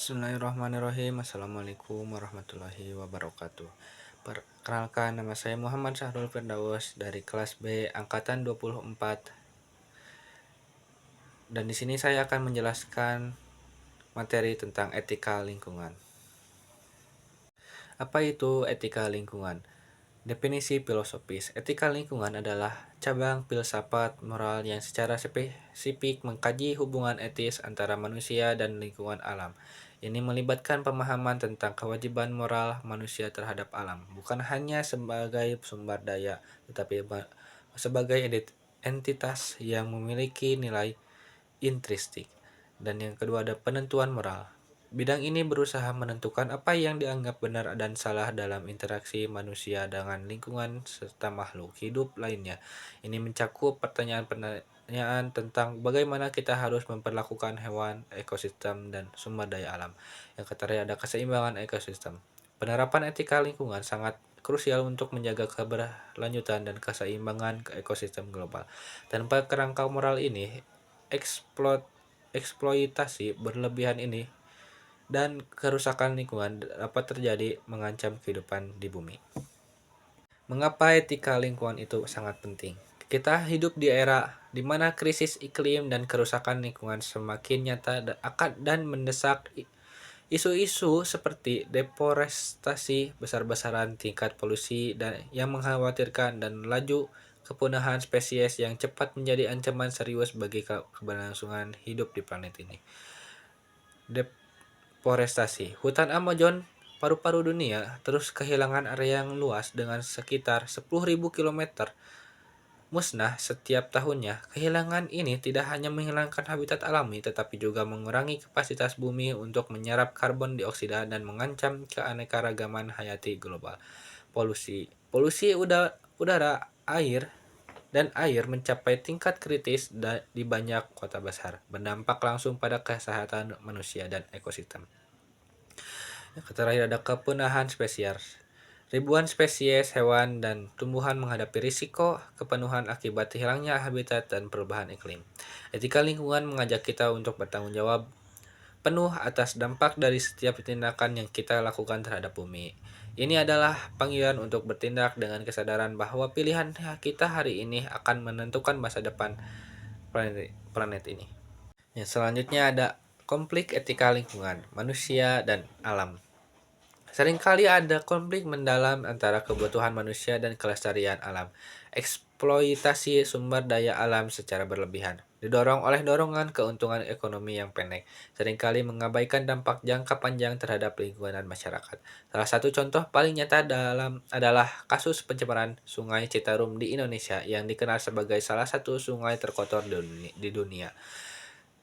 Bismillahirrahmanirrahim. Assalamualaikum warahmatullahi wabarakatuh. Perkenalkan, nama saya Muhammad Syahrul Firdaus dari kelas B angkatan 24. Dan di sini saya akan menjelaskan materi tentang etika lingkungan. Apa itu etika lingkungan? Definisi filosofis, etika lingkungan adalah cabang filsafat moral yang secara spesifik mengkaji hubungan etis antara manusia dan lingkungan alam. Ini melibatkan pemahaman tentang kewajiban moral manusia terhadap alam, bukan hanya sebagai sumber daya, tetapi sebagai entitas yang memiliki nilai intrinsik. Dan yang kedua ada penentuan moral. Bidang ini berusaha menentukan apa yang dianggap benar dan salah dalam interaksi manusia dengan lingkungan serta makhluk hidup lainnya. Ini mencakup pertanyaan-pertanyaan tentang bagaimana kita harus memperlakukan hewan, ekosistem, dan sumber daya alam. Yang ketiga ada keseimbangan ekosistem. Penerapan etika lingkungan sangat krusial untuk menjaga keberlanjutan dan keseimbangan ekosistem global. Tanpa kerangka moral ini, eksploitasi berlebihan ini dan kerusakan lingkungan dapat terjadi mengancam kehidupan di bumi. Mengapa etika lingkungan itu sangat penting? Kita hidup di era di mana krisis iklim dan kerusakan lingkungan semakin nyata dan mendesak. Isu-isu seperti deforestasi besar-besaran, tingkat polusi dan yang mengkhawatirkan, dan laju kepunahan spesies yang cepat menjadi ancaman serius bagi keberlangsungan hidup di planet ini. Deforestasi. Hutan Amazon, paru-paru dunia, terus kehilangan area yang luas dengan sekitar 10.000 km musnah setiap tahunnya. Kehilangan ini tidak hanya menghilangkan habitat alami, tetapi juga mengurangi kapasitas bumi untuk menyerap karbon dioksida dan mengancam keanekaragaman hayati global. Polusi udara, air, dan air mencapai tingkat kritis di banyak kota besar, berdampak langsung pada kesehatan manusia dan ekosistem. Yang terakhir ada kepunahan spesies. Ribuan spesies hewan dan tumbuhan menghadapi risiko kepenuhan akibat hilangnya habitat dan perubahan iklim. Etika lingkungan mengajak kita untuk bertanggung jawab penuh atas dampak dari setiap tindakan yang kita lakukan terhadap bumi. Ini adalah panggilan untuk bertindak dengan kesadaran bahwa pilihan kita hari ini akan menentukan masa depan planet ini. Yang selanjutnya ada konflik etika lingkungan, manusia dan alam. Seringkali ada konflik mendalam antara kebutuhan manusia dan kelestarian alam. Eksploitasi sumber daya alam secara berlebihan, didorong oleh dorongan keuntungan ekonomi yang pendek, seringkali mengabaikan dampak jangka panjang terhadap lingkungan dan masyarakat. Salah satu contoh paling nyata adalah kasus pencemaran Sungai Citarum di Indonesia yang dikenal sebagai salah satu sungai terkotor di dunia.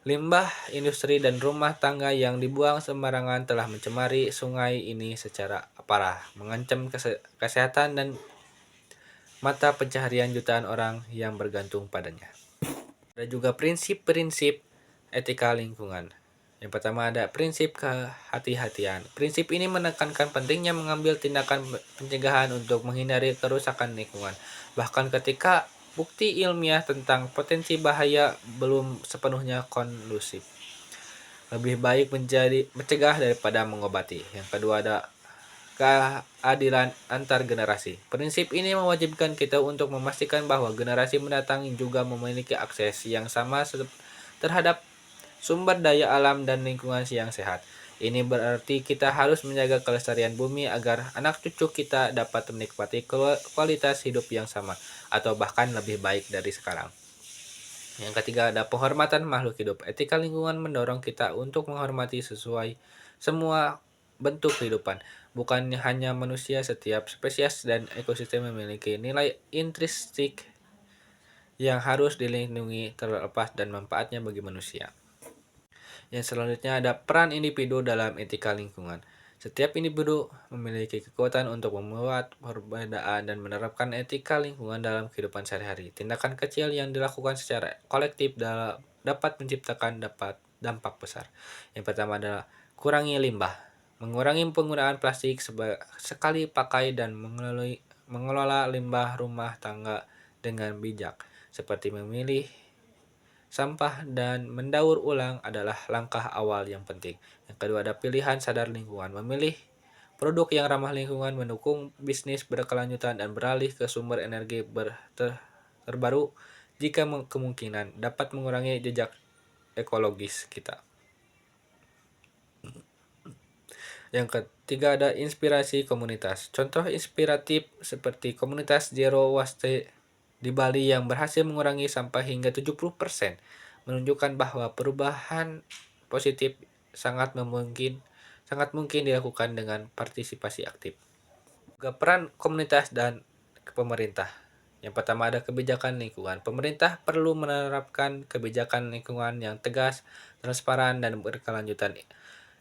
Limbah industri dan rumah tangga yang dibuang sembarangan telah mencemari sungai ini secara parah, mengancam kesehatan dan mata pencaharian jutaan orang yang bergantung padanya. Ada juga prinsip-prinsip etika lingkungan. Yang pertama ada prinsip kehati-hatian. Prinsip ini menekankan pentingnya mengambil tindakan pencegahan untuk menghindari kerusakan lingkungan, bahkan ketika bukti ilmiah tentang potensi bahaya belum sepenuhnya konklusif. Lebih baik mencegah daripada mengobati. Yang kedua ada keadilan antar generasi. Prinsip ini mewajibkan kita untuk memastikan bahwa generasi mendatang juga memiliki akses yang sama terhadap sumber daya alam dan lingkungan yang sehat. Ini berarti kita harus menjaga kelestarian bumi agar anak cucu kita dapat menikmati kualitas hidup yang sama atau bahkan lebih baik dari sekarang. Yang ketiga ada penghormatan makhluk hidup. Etika lingkungan mendorong kita untuk menghormati semua bentuk kehidupan, bukan hanya manusia. Setiap spesies dan ekosistem memiliki nilai intrinsik yang harus dilindungi terlepas dan manfaatnya bagi manusia. Yang selanjutnya ada peran individu dalam etika lingkungan. Setiap individu memiliki kekuatan untuk membuat perbedaan dan menerapkan etika lingkungan dalam kehidupan sehari-hari. Tindakan kecil yang dilakukan secara kolektif dapat menciptakan dampak besar. Yang pertama adalah kurangi limbah. Mengurangi penggunaan plastik sekali pakai dan mengelola limbah rumah tangga dengan bijak, seperti memilih sampah dan mendaur ulang adalah langkah awal yang penting. Yang kedua ada pilihan sadar lingkungan, memilih produk yang ramah lingkungan, mendukung bisnis berkelanjutan dan beralih ke sumber energi terbaru jika kemungkinan dapat mengurangi jejak ekologis kita. Yang ketiga ada inspirasi komunitas. Contoh inspiratif seperti komunitas Zero Waste di Bali yang berhasil mengurangi sampah hingga 70%, menunjukkan bahwa perubahan positif sangat mungkin dilakukan dengan partisipasi aktif. Juga peran komunitas dan pemerintah. Yang pertama ada kebijakan lingkungan. Pemerintah perlu menerapkan kebijakan lingkungan yang tegas, transparan, dan berkelanjutan.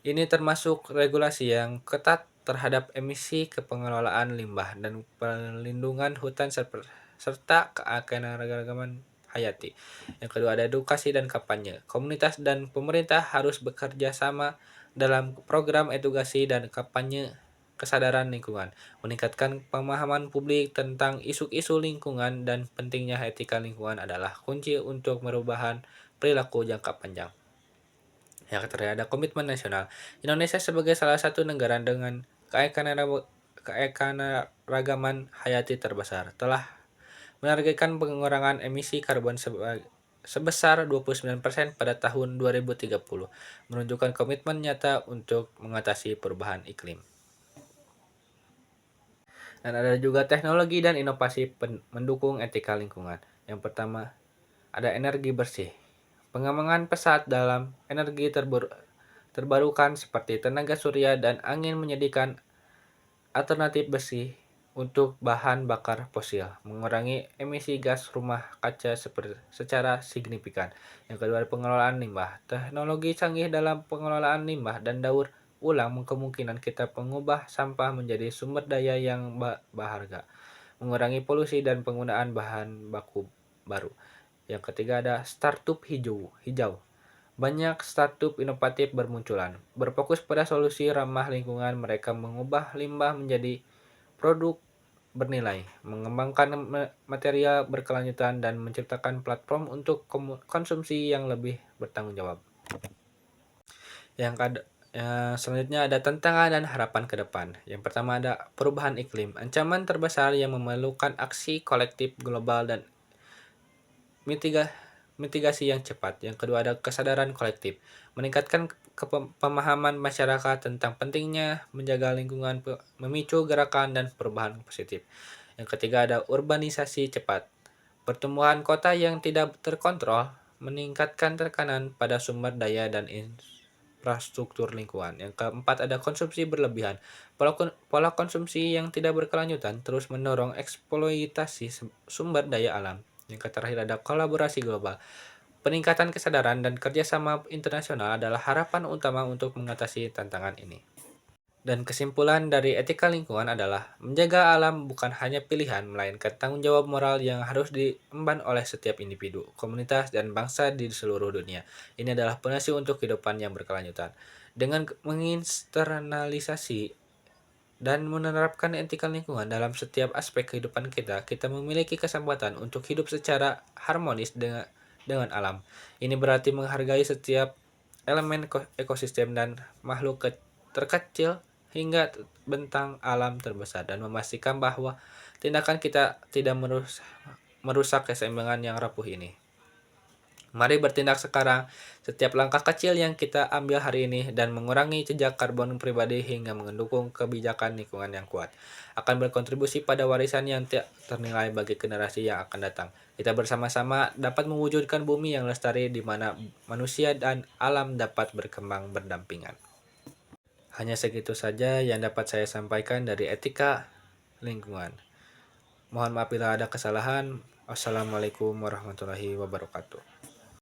Ini termasuk regulasi yang ketat terhadap emisi, kepengelolaan limbah, dan perlindungan hutan serta keanekaragaman hayati. Yang kedua ada edukasi dan kampanye. Komunitas dan pemerintah harus bekerja sama dalam program edukasi dan kampanye kesadaran lingkungan, meningkatkan pemahaman publik tentang isu-isu lingkungan dan pentingnya etika lingkungan adalah kunci untuk merubahan perilaku jangka panjang. Yang ketiga ada komitmen nasional. Indonesia sebagai salah satu negara dengan keanekaragaman hayati terbesar telah menargetkan pengurangan emisi karbon sebesar 29% pada tahun 2030, menunjukkan komitmen nyata untuk mengatasi perubahan iklim. Dan ada juga teknologi dan inovasi mendukung etika lingkungan. Yang pertama, ada energi bersih. Pengembangan pesat dalam energi terbarukan seperti tenaga surya dan angin menyediakan alternatif bersih untuk bahan bakar fosil, mengurangi emisi gas rumah kaca secara signifikan. Yang kedua, pengelolaan limbah. Teknologi canggih dalam pengelolaan limbah dan daur ulang kemungkinan kita mengubah sampah menjadi sumber daya yang berharga, mengurangi polusi dan penggunaan bahan baku baru. Yang ketiga ada startup hijau. Banyak startup inovatif bermunculan, berfokus pada solusi ramah lingkungan. Mereka mengubah limbah menjadi produk bernilai, mengembangkan material berkelanjutan, dan menciptakan platform untuk konsumsi yang lebih bertanggung jawab. Selanjutnya ada tantangan dan harapan ke depan. Yang pertama ada perubahan iklim, ancaman terbesar yang memerlukan aksi kolektif global dan mitigasi yang cepat. Yang kedua ada kesadaran kolektif, meningkatkan pemahaman masyarakat tentang pentingnya menjaga lingkungan, memicu gerakan dan perubahan positif. Yang ketiga ada urbanisasi cepat, pertumbuhan kota yang tidak terkontrol, meningkatkan tekanan pada sumber daya dan infrastruktur lingkungan. Yang keempat ada konsumsi berlebihan, pola konsumsi yang tidak berkelanjutan terus mendorong eksploitasi sumber daya alam. Yang terakhir ada kolaborasi global. Peningkatan kesadaran dan kerjasama internasional adalah harapan utama untuk mengatasi tantangan ini. Dan kesimpulan dari etika lingkungan adalah menjaga alam bukan hanya pilihan, melainkan tanggung jawab moral yang harus diemban oleh setiap individu, komunitas, dan bangsa di seluruh dunia. Ini adalah fondasi untuk kehidupan yang berkelanjutan. Dengan menginsternalisasi dan menerapkan etika lingkungan dalam setiap aspek kehidupan kita, kita memiliki kesempatan untuk hidup secara harmonis dengan alam. Ini berarti menghargai setiap elemen ekosistem dan makhluk terkecil hingga bentang alam terbesar, dan memastikan bahwa tindakan kita tidak merusak keseimbangan yang rapuh ini. Mari bertindak sekarang. Setiap langkah kecil yang kita ambil hari ini dan mengurangi jejak karbon pribadi hingga mendukung kebijakan lingkungan yang kuat akan berkontribusi pada warisan yang tak ternilai bagi generasi yang akan datang. Kita bersama-sama dapat mewujudkan bumi yang lestari di mana manusia dan alam dapat berkembang berdampingan. Hanya segitu saja yang dapat saya sampaikan dari etika lingkungan. Mohon maaf bila ada kesalahan. Wassalamualaikum warahmatullahi wabarakatuh.